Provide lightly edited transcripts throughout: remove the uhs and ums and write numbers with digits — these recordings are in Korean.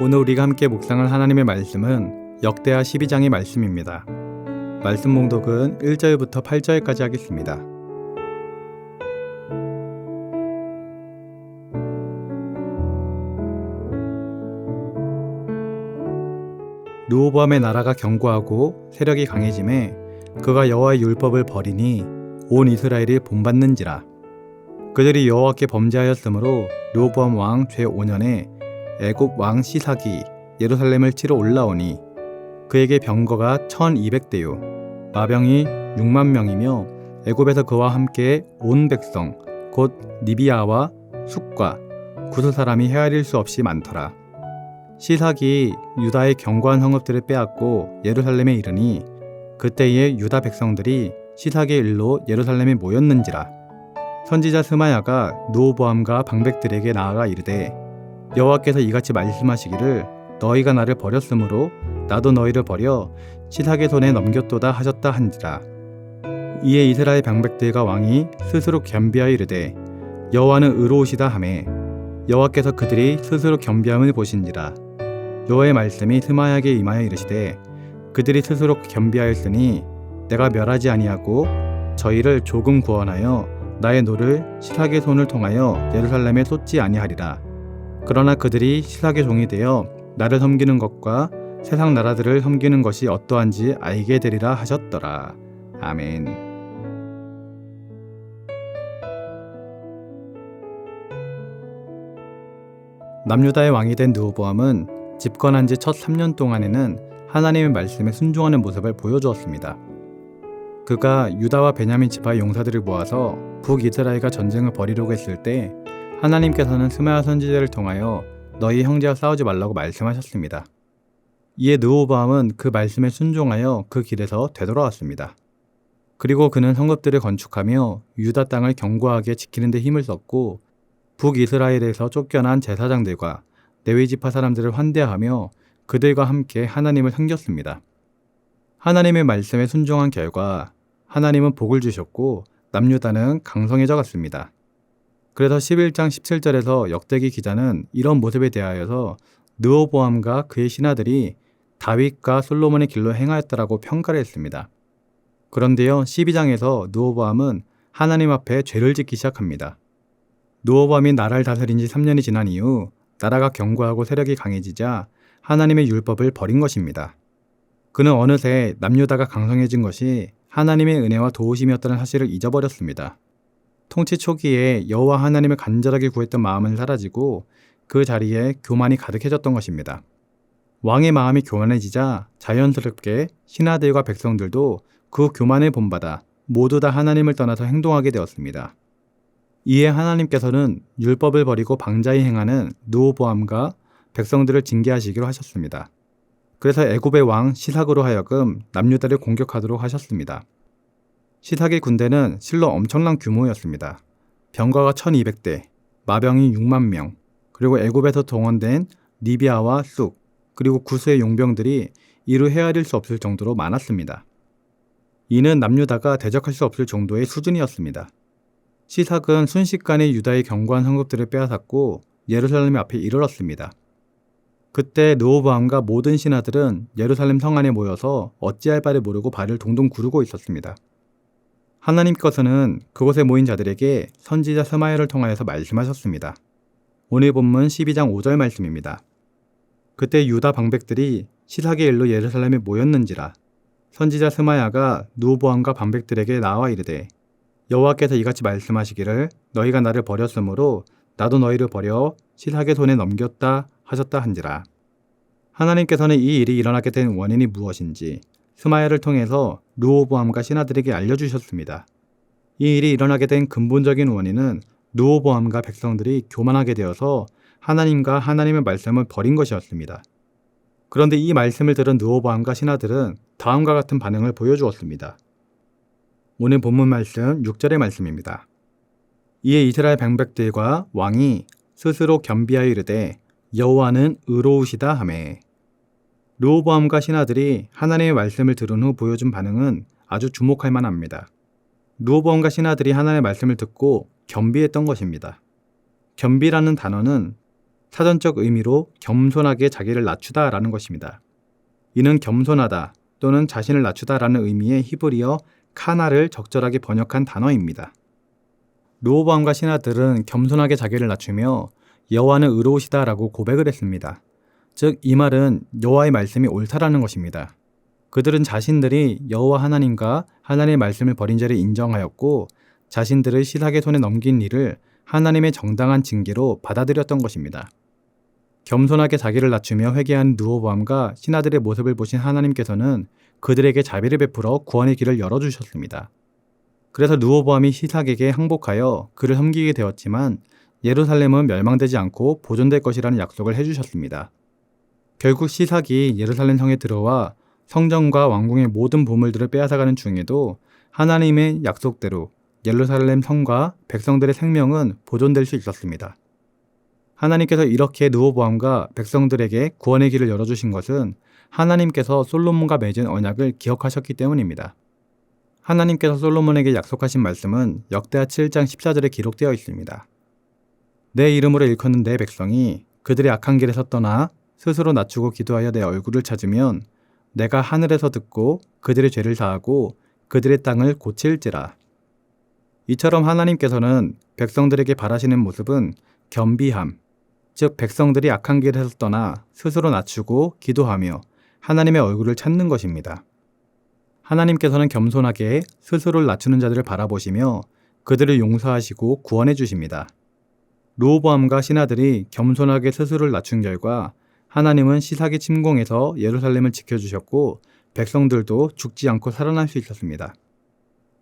오늘 우리가 함께 묵상할 하나님의 말씀은 역대하 12장의 말씀입니다. 말씀 봉독은 1절부터 8절까지 하겠습니다. 르호보암의 나라가 견고하고 세력이 강해짐에 그가 여호와의 율법을 버리니 온 이스라엘이 본받는지라. 그들이 여호와께 범죄하였으므로 르호보암 왕 제5년에 애굽 왕 시삭이 예루살렘을 치러 올라오니 그에게 병거가 1200대요 마병이 6만 명이며 애굽에서 그와 함께 온 백성 곧 니비아와 숫과 구스 사람이 헤아릴 수 없이 많더라. 시삭이 유다의 견고한 성읍들을 빼앗고 예루살렘에 이르니 그때에 유다 백성들이 시삭의 일로 예루살렘에 모였는지라. 선지자 스마야가 르호보암과 방백들에게 나아가 이르되 여호와께서 이같이 말씀하시기를 너희가 나를 버렸으므로 나도 너희를 버려 시삭의 손에 넘겼도다 하셨다 한지라. 이에 이스라엘 방백들과 왕이 스스로 겸비하여 이르되 여호와는 의로우시다 하매 여호와께서 그들이 스스로 겸비함을 보신지라. 여호와의 말씀이 스마야에게 임하여 이르시되 그들이 스스로 겸비하였으니 내가 멸하지 아니하고 저희를 조금 구원하여 나의 노를 시삭의 손을 통하여 예루살렘에 쏟지 아니하리라. 그러나 그들이 시삭의 종이 되어 나를 섬기는 것과 세상 나라들을 섬기는 것이 어떠한지 알게 되리라 하셨더라. 아멘. 남유다의 왕이 된 르호보암은 집권한 지 첫 3년 동안에는 하나님의 말씀에 순종하는 모습을 보여주었습니다. 그가 유다와 베냐민 지파의 용사들을 모아서 북이스라엘과 전쟁을 벌이려고 했을 때 하나님께서는 스마야 선지자를 통하여 너희 형제와 싸우지 말라고 말씀하셨습니다. 이에 르호보암은 그 말씀에 순종하여 그 길에서 되돌아왔습니다. 그리고 그는 성읍들을 건축하며 유다 땅을 견고하게 지키는 데 힘을 썼고 북이스라엘에서 쫓겨난 제사장들과 레위 지파 사람들을 환대하며 그들과 함께 하나님을 섬겼습니다. 하나님의 말씀에 순종한 결과 하나님은 복을 주셨고 남유다는 강성해져 갔습니다. 그래서 11장 17절에서 역대기 기자는 이런 모습에 대하여서 르호보암과 그의 신하들이 다윗과 솔로몬의 길로 행하였다라고 평가를 했습니다. 그런데요, 12장에서 르호보암은 하나님 앞에 죄를 짓기 시작합니다. 르호보암이 나라를 다스린 지 3년이 지난 이후 나라가 견고하고 세력이 강해지자 하나님의 율법을 버린 것입니다. 그는 어느새 남유다가 강성해진 것이 하나님의 은혜와 도우심이었다는 사실을 잊어버렸습니다. 통치 초기에 여호와 하나님을 간절하게 구했던 마음은 사라지고 그 자리에 교만이 가득해졌던 것입니다. 왕의 마음이 교만해지자 자연스럽게 신하들과 백성들도 그 교만을 본받아 모두 다 하나님을 떠나서 행동하게 되었습니다. 이에 하나님께서는 율법을 버리고 방자히 행하는 르호보암과 백성들을 징계하시기로 하셨습니다. 그래서 애굽의 왕 시삭으로 하여금 남유다를 공격하도록 하셨습니다. 시삭의 군대는 실로 엄청난 규모였습니다. 병거가 1200대, 마병이 6만 명, 그리고 애굽에서 동원된 니비아와 쑥, 그리고 구스의 용병들이 이루 헤아릴 수 없을 정도로 많았습니다. 이는 남유다가 대적할 수 없을 정도의 수준이었습니다. 시삭은 순식간에 유다의 견고한 성읍들을 빼앗았고 예루살렘 앞에 이르렀습니다. 그때 르호보암과 모든 신하들은 예루살렘 성 안에 모여서 어찌할 바를 모르고 발을 동동 구르고 있었습니다. 하나님께서는 그곳에 모인 자들에게 선지자 스마야를 통하여서 말씀하셨습니다. 오늘 본문 12장 5절 말씀입니다. 그때 유다 방백들이 시삭의 일로 예루살렘에 모였는지라. 선지자 스마야가 르호보암과 방백들에게 나와 이르되 여호와께서 이같이 말씀하시기를 너희가 나를 버렸으므로 나도 너희를 버려 시삭의 손에 넘겼다 하셨다 한지라. 하나님께서는 이 일이 일어나게 된 원인이 무엇인지 스마야를 통해서 르호보암과 신하들에게 알려주셨습니다. 이 일이 일어나게 된 근본적인 원인은 르호보암과 백성들이 교만하게 되어서 하나님과 하나님의 말씀을 버린 것이었습니다. 그런데 이 말씀을 들은 르호보암과 신하들은 다음과 같은 반응을 보여주었습니다. 오늘 본문 말씀 6절의 말씀입니다. 이에 이스라엘 방백들과 왕이 스스로 겸비하여 이르되 여호와는 의로우시다 하매. 르호보암과 신하들이 하나님의 말씀을 들은 후 보여준 반응은 아주 주목할 만합니다. 르호보암과 신하들이 하나님의 말씀을 듣고 겸비했던 것입니다. 겸비라는 단어는 사전적 의미로 겸손하게 자기를 낮추다라는 것입니다. 이는 겸손하다 또는 자신을 낮추다라는 의미의 히브리어 카나를 적절하게 번역한 단어입니다. 르호보암과 신하들은 겸손하게 자기를 낮추며 여호와는 의로우시다라고 고백을 했습니다. 즉 이 말은 여호와의 말씀이 옳다라는 것입니다. 그들은 자신들이 여호와 하나님과 하나님의 말씀을 버린 죄를 인정하였고 자신들을 시삭의 손에 넘긴 일을 하나님의 정당한 징계로 받아들였던 것입니다. 겸손하게 자기를 낮추며 회개한 르호보암과 신하들의 모습을 보신 하나님께서는 그들에게 자비를 베풀어 구원의 길을 열어주셨습니다. 그래서 르호보암이 시삭에게 항복하여 그를 섬기게 되었지만 예루살렘은 멸망되지 않고 보존될 것이라는 약속을 해주셨습니다. 결국 시삭이 예루살렘 성에 들어와 성전과 왕궁의 모든 보물들을 빼앗아가는 중에도 하나님의 약속대로 예루살렘 성과 백성들의 생명은 보존될 수 있었습니다. 하나님께서 이렇게 르호보암과 백성들에게 구원의 길을 열어주신 것은 하나님께서 솔로몬과 맺은 언약을 기억하셨기 때문입니다. 하나님께서 솔로몬에게 약속하신 말씀은 역대하 7장 14절에 기록되어 있습니다. 내 이름으로 일컫는 내 백성이 그들의 악한 길에서 떠나 스스로 낮추고 기도하여 내 얼굴을 찾으면 내가 하늘에서 듣고 그들의 죄를 사하고 그들의 땅을 고칠지라. 이처럼 하나님께서는 백성들에게 바라시는 모습은 겸비함, 즉 백성들이 악한 길에서 떠나 스스로 낮추고 기도하며 하나님의 얼굴을 찾는 것입니다. 하나님께서는 겸손하게 스스로를 낮추는 자들을 바라보시며 그들을 용서하시고 구원해 주십니다. 르호보암과 신하들이 겸손하게 스스로를 낮춘 결과 하나님은 시삭의 침공에서 예루살렘을 지켜주셨고 백성들도 죽지 않고 살아날 수 있었습니다.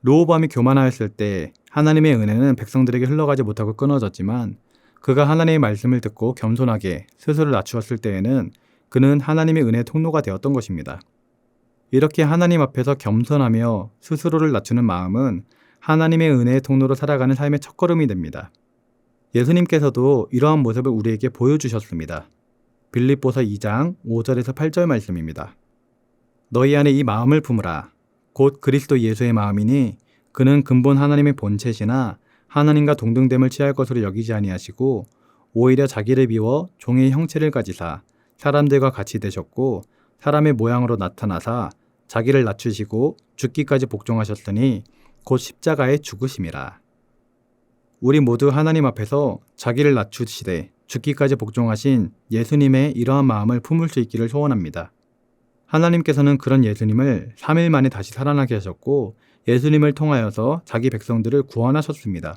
르호보암이 교만하였을 때 하나님의 은혜는 백성들에게 흘러가지 못하고 끊어졌지만 그가 하나님의 말씀을 듣고 겸손하게 스스로를 낮추었을 때에는 그는 하나님의 은혜의 통로가 되었던 것입니다. 이렇게 하나님 앞에서 겸손하며 스스로를 낮추는 마음은 하나님의 은혜의 통로로 살아가는 삶의 첫걸음이 됩니다. 예수님께서도 이러한 모습을 우리에게 보여주셨습니다. 빌립보서 2장 5절에서 8절 말씀입니다. 너희 안에 이 마음을 품으라. 곧 그리스도 예수의 마음이니 그는 근본 하나님의 본체시나 하나님과 동등됨을 취할 것으로 여기지 아니하시고 오히려 자기를 비워 종의 형체를 가지사 사람들과 같이 되셨고 사람의 모양으로 나타나사 자기를 낮추시고 죽기까지 복종하셨으니 곧 십자가에 죽으심이라. 우리 모두 하나님 앞에서 자기를 낮추시되 죽기까지 복종하신 예수님의 이러한 마음을 품을 수 있기를 소원합니다. 하나님께서는 그런 예수님을 3일 만에 다시 살아나게 하셨고 예수님을 통하여서 자기 백성들을 구원하셨습니다.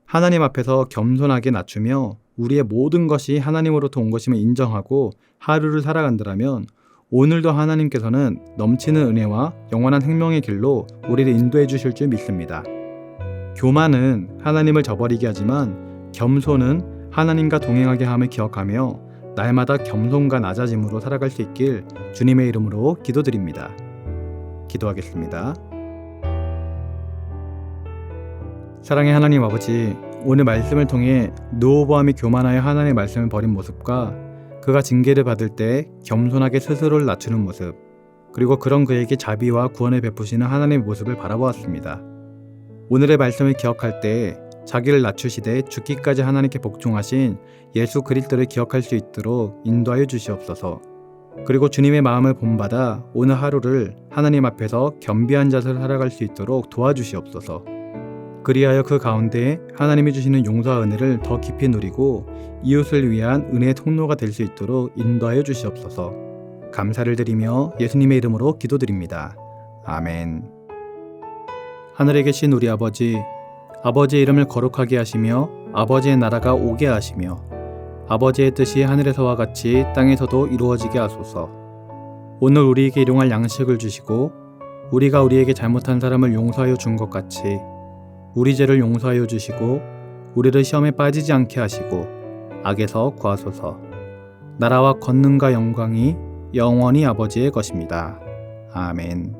하나님 앞에서 겸손하게 낮추며 우리의 모든 것이 하나님으로부터 온 것임을 인정하고 하루를 살아간다면 오늘도 하나님께서는 넘치는 은혜와 영원한 생명의 길로 우리를 인도해 주실 줄 믿습니다. 교만은 하나님을 저버리게 하지만 겸손은 하나님과 동행하게 함을 기억하며 날마다 겸손과 낮아짐으로 살아갈 수 있길 주님의 이름으로 기도드립니다. 기도하겠습니다. 사랑의 하나님 아버지, 오늘 말씀을 통해 르호보암이 교만하여 하나님의 말씀을 버린 모습과 그가 징계를 받을 때 겸손하게 스스로를 낮추는 모습, 그리고 그런 그에게 자비와 구원을 베푸시는 하나님의 모습을 바라보았습니다. 오늘의 말씀을 기억할 때 자기를 낮추시되 죽기까지 하나님께 복종하신 예수 그리스도를 기억할 수 있도록 인도하여 주시옵소서. 그리고 주님의 마음을 본받아 오늘 하루를 하나님 앞에서 겸비한 자세로 살아갈 수 있도록 도와주시옵소서. 그리하여 그 가운데 하나님이 주시는 용서와 은혜를 더 깊이 누리고 이웃을 위한 은혜의 통로가 될 수 있도록 인도하여 주시옵소서. 감사를 드리며 예수님의 이름으로 기도드립니다. 아멘. 하늘에 계신 우리 아버지, 아버지의 이름을 거룩하게 하시며 아버지의 나라가 오게 하시며 아버지의 뜻이 하늘에서와 같이 땅에서도 이루어지게 하소서. 오늘 우리에게 일용할 양식을 주시고 우리가 우리에게 잘못한 사람을 용서하여 준 것 같이 우리 죄를 용서하여 주시고 우리를 시험에 빠지지 않게 하시고 악에서 구하소서. 나라와 권능과 영광이 영원히 아버지의 것입니다. 아멘.